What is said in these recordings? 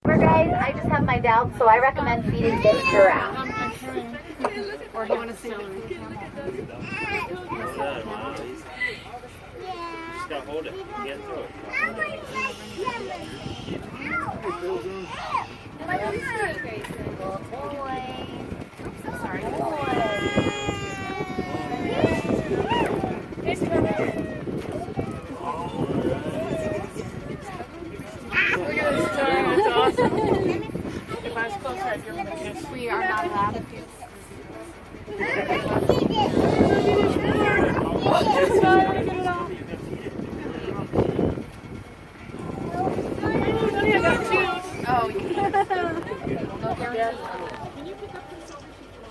Guys, I just have my doubts, so I recommend feeding this giraffe. Or do you want to see? Just gotta hold it. Get through it. Sorry. It's awesome. If I was closer, I'd give him a kiss. We are not allowed to kiss. Oh, yeah.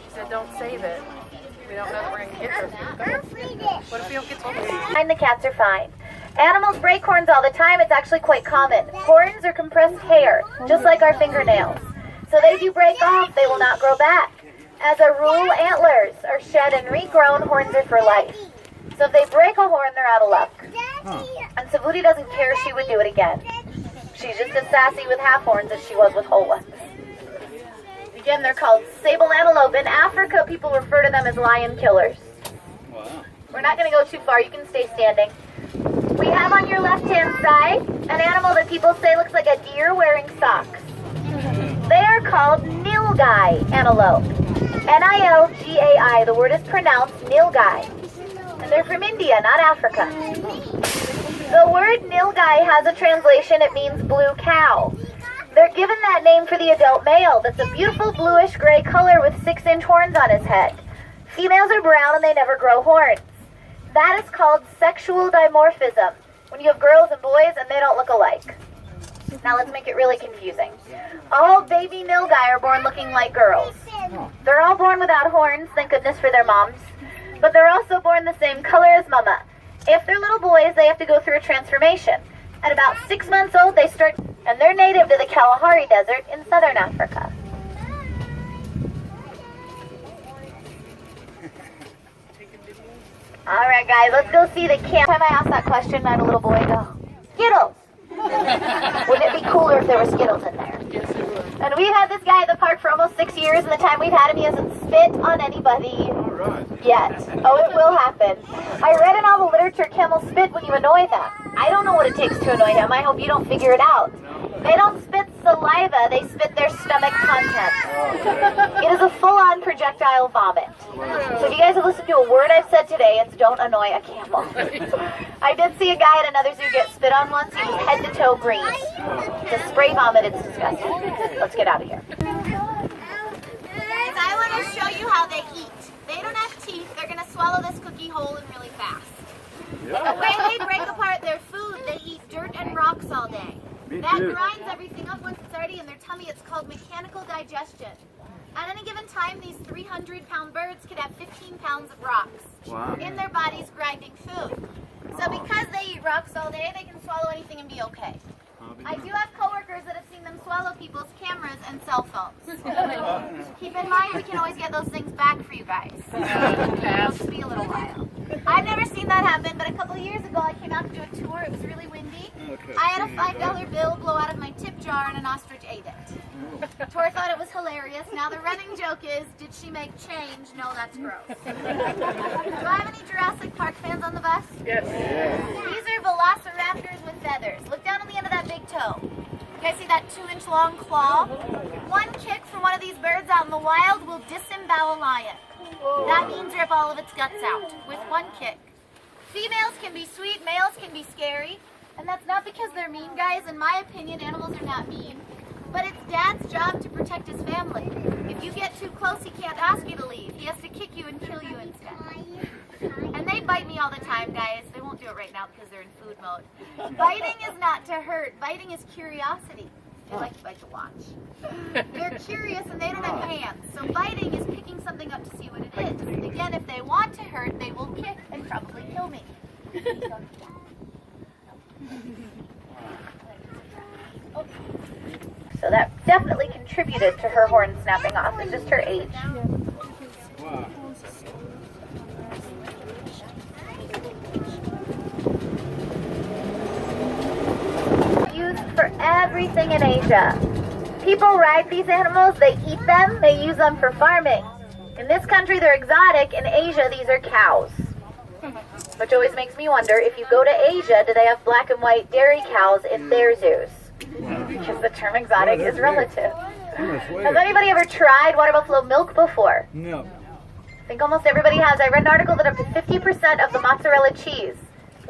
She said, don't save it. We don't know that we're going to get her. What if we don't get to it? And the cats are fine. Animals break horns all the time. It's actually quite common. Horns are compressed hair, just like our fingernails. So they do break off, they will not grow back. As a rule, antlers are shed and regrown, horns are for life. So if they break a horn, they're out of luck. And Savuti doesn't care, she would do it again. She's just as sassy with half horns as she was with whole ones. Again, they're called sable antelope. In Africa, people refer to them as lion killers. Wow. We're not going to go too far, you can stay standing. We have on your left-hand side an animal that people say looks like a deer wearing socks. They are called nilgai antelope. Nilgai. The word is pronounced nilgai. And they're from India, not Africa. The word nilgai has a translation. It means blue cow. They're given that name for the adult male. That's a beautiful bluish-gray color with 6-inch horns on his head. Females are brown and they never grow horns. That is called sexual dimorphism, when you have girls and boys and they don't look alike. Now let's make it really confusing. All baby nilgai are born looking like girls. They're all born without horns, thank goodness for their moms. But they're also born the same color as mama. If they're little boys, they have to go through a transformation. At about 6 months old, they start, and they're native to the Kalahari Desert in southern Africa. Alright guys, let's go see the camp. Every time I asked that question, I had a little boy go, Skittles! Wouldn't it be cooler if there were Skittles in there? Yes, it would. And we've had this guy at the park for almost 6 years, and the time we've had him, he hasn't spit on anybody yet. Oh, it will happen. I read in all the literature camels spit when you annoy them. I don't know what it takes to annoy him. I hope you don't figure it out. They don't spit saliva, they spit their stomach contents. It is a full-on projectile vomit. So if you guys have listened to a word I've said today, it's don't annoy a camel. I did see a guy at another zoo get spit on once. He was head to toe green. It's a spray vomit, it's disgusting. Let's get out of here. Guys, I want to show you how they eat. They don't have teeth. They're going to swallow this cookie whole and really fast. The way they break apart their food, they eat dirt and rocks all day. That grinds everything up once it's already in their tummy. It's called mechanical digestion. At any given time, these 300-pound birds could have 15 pounds of rocks in their bodies grinding food. So because they eat rocks all day, they can swallow anything and be okay. I do have coworkers that have seen them swallow people's cameras and cell phones. Keep in mind, we can always get those things back for you guys. It'll just be a little while. I've never seen that happen, but a couple of years ago I came out to do a tour. It was really windy. I had a $5 bill blow out of my tip jar and an ostrich ate it. Tor thought it was hilarious. Now the running joke is, did she make change? No, that's gross. Do I have any Jurassic Park fans on the bus? Yes. These are velociraptors with feathers. Look down on the end of that big toe. You guys see that 2-inch long claw? One kick from one of these birds out in the wild will disembowel a lion. That means rip all of its guts out with one kick. Females can be sweet, males can be scary. And that's not because they're mean, guys. In my opinion, animals are not mean. But it's Dad's job to protect his family. If you get too close, he can't ask you to leave. He has to kick you and kill you instead. And they bite me all the time, guys. They won't do it right now because they're in food mode. Biting is not to hurt. Biting is curiosity. They like to watch. They're curious and they don't have hands. So biting is picking something up to see what it is. Again, if they want to hurt, they will kick and probably kill me. So that definitely contributed to her horn snapping off. It's just her age. Used for everything in Asia. People ride these animals, they eat them, they use them for farming. In this country, they're exotic. In Asia, these are cows. Which always makes me wonder, if you go to Asia, do they have black and white dairy cows in their zoos? Because the term exotic is relative. Has anybody ever tried water buffalo milk before? No. I think almost everybody has. I read an article that up to 50% of the mozzarella cheese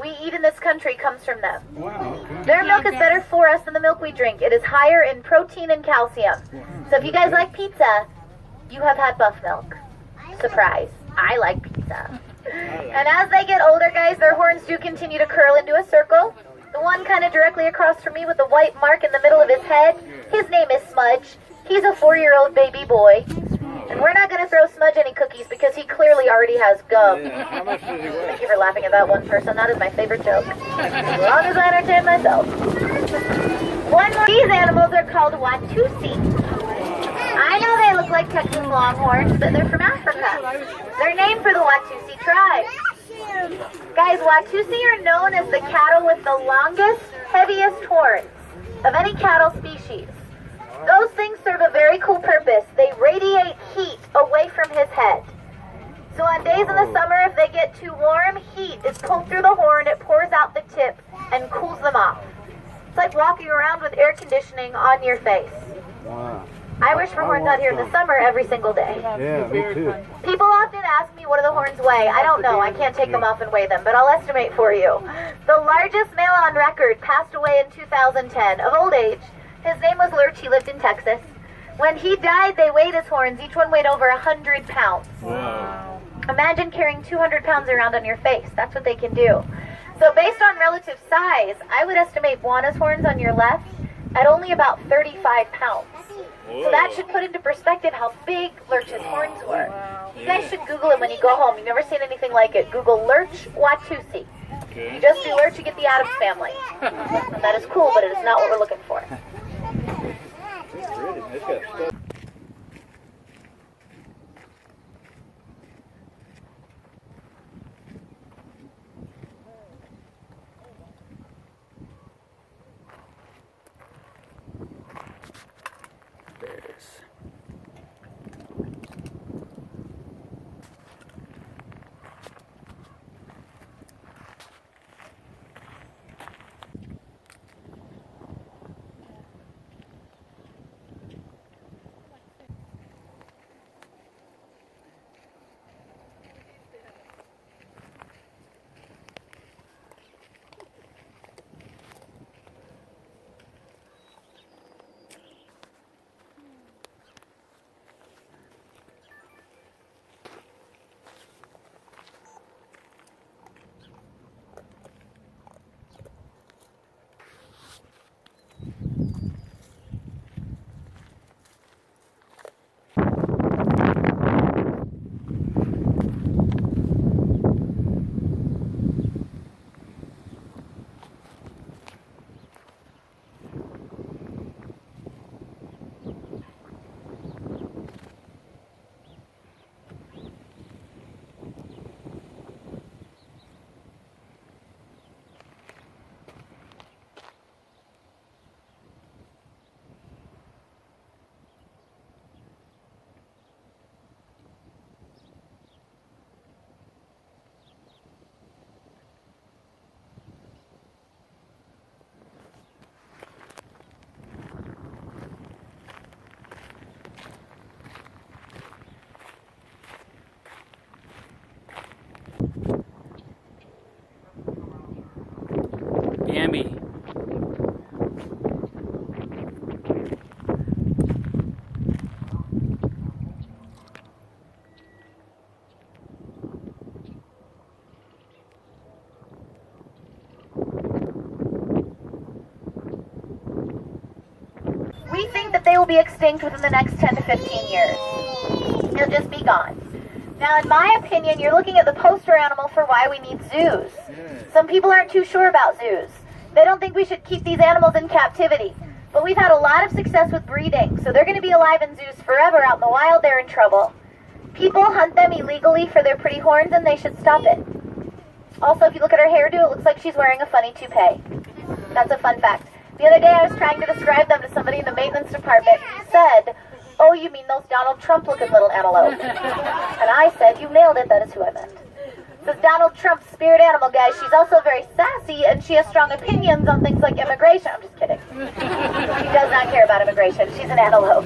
we eat in this country comes from them. Wow. Okay. Their milk is better for us than the milk we drink. It is higher in protein and calcium. So if you guys like pizza, you have had buff milk. Surprise. I like pizza. And as they get older, guys, their horns do continue to curl into a circle. The one kind of directly across from me with the white mark in the middle of his head, his name is Smudge. He's a 4-year-old baby boy. And we're not going to throw Smudge any cookies because he clearly already has gum. Yeah. How much does he weigh? Thank you for laughing at that one person. That is my favorite joke. As long as I entertain myself. One more. These animals are called Watusi. I know they look like Texas Longhorns, but they're from Africa. They're named for the Watusi tribe. Guys, Watusi are known as the cattle with the longest, heaviest horns of any cattle species. Those things serve a very cool purpose. They radiate heat away from his head. So on days in the summer, if they get too warm, heat is pulled through the horn, it pours out the tip, and cools them off. It's like walking around with air conditioning on your face. Wow. I wish for horns out here in the summer every single day. Yeah, me too. People often ask me, what do the horns weigh? I don't know. I can't take them off and weigh them, but I'll estimate for you. The largest male on record passed away in 2010 of old age. His name was Lurch. He lived in Texas. When he died, they weighed his horns. Each one weighed over 100 pounds. Wow. Imagine carrying 200 pounds around on your face. That's what they can do. So based on relative size, I would estimate Buana's horns on your left at only about 35 pounds. So that should put into perspective how big Lurch's horns were. You guys should Google it when you go home. You've never seen anything like it. Google Lurch Watusi. You just do Lurch, you get the Addams family. And that is cool, but it is not what we're looking for. It's got stuff. There it is. Bambi. We think that they will be extinct within the next 10 to 15 years. They'll just be gone. Now, in my opinion, you're looking at the poster animal for why we need zoos. Some people aren't too sure about zoos. They don't think we should keep these animals in captivity. But we've had a lot of success with breeding, so they're going to be alive in zoos forever. Out in the wild, they're in trouble. People hunt them illegally for their pretty horns, and they should stop it. Also, if you look at her hairdo, it looks like she's wearing a funny toupee. That's a fun fact. The other day I was trying to describe them to somebody in the maintenance department who said, "Oh, you mean those Donald Trump looking little antelope?" And I said, "You nailed it, that is who I meant." This is Donald Trump's spirit animal, guys. She's also very sassy, and she has strong opinions on things like immigration. I'm just kidding. She does not care about immigration. She's an antelope.